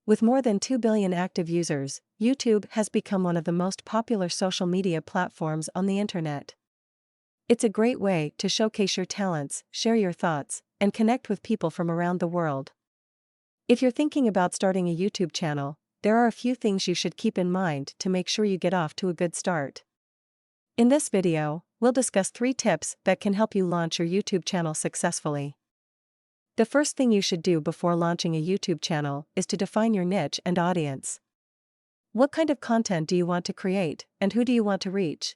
With more than 2 billion active users, YouTube has become one of the most popular social media platforms on the internet. It's a great way to showcase your talents, share your thoughts, and connect with people from around the world. If you're thinking about starting a YouTube channel, there are a few things you should keep in mind to make sure you get off to a good start. In this video, we'll discuss 3 tips that can help you launch your YouTube channel successfully. The first thing you should do before launching a YouTube channel is to define your niche and audience. What kind of content do you want to create, and who do you want to reach?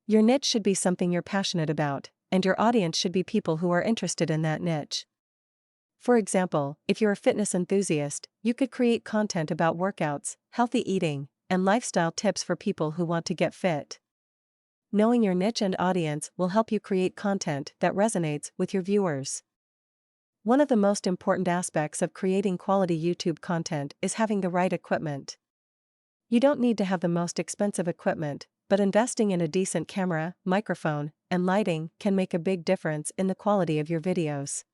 Your niche should be something you're passionate about, and your audience should be people who are interested in that niche. For example, if you're a fitness enthusiast, you could create content about workouts, healthy eating, and lifestyle tips for people who want to get fit. Knowing your niche and audience will help you create content that resonates with your viewers. One of the most important aspects of creating quality YouTube content is having the right equipment. You don't need to have the most expensive equipment, but investing in a decent camera, microphone, and lighting can make a big difference in the quality of your videos.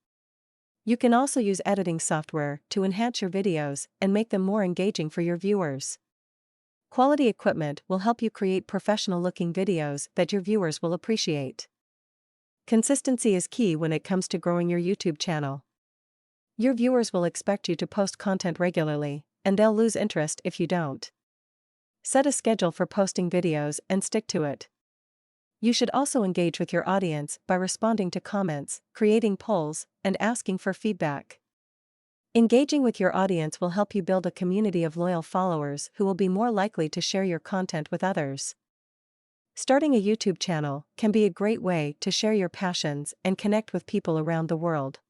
You can also use editing software to enhance your videos and make them more engaging for your viewers. Quality equipment will help you create professional-looking videos that your viewers will appreciate. Consistency is key when it comes to growing your YouTube channel. Your viewers will expect you to post content regularly, and they'll lose interest if you don't. Set a schedule for posting videos and stick to it. You should also engage with your audience by responding to comments, creating polls, and asking for feedback. Engaging with your audience will help you build a community of loyal followers who will be more likely to share your content with others. Starting a YouTube channel can be a great way to share your passions and connect with people around the world.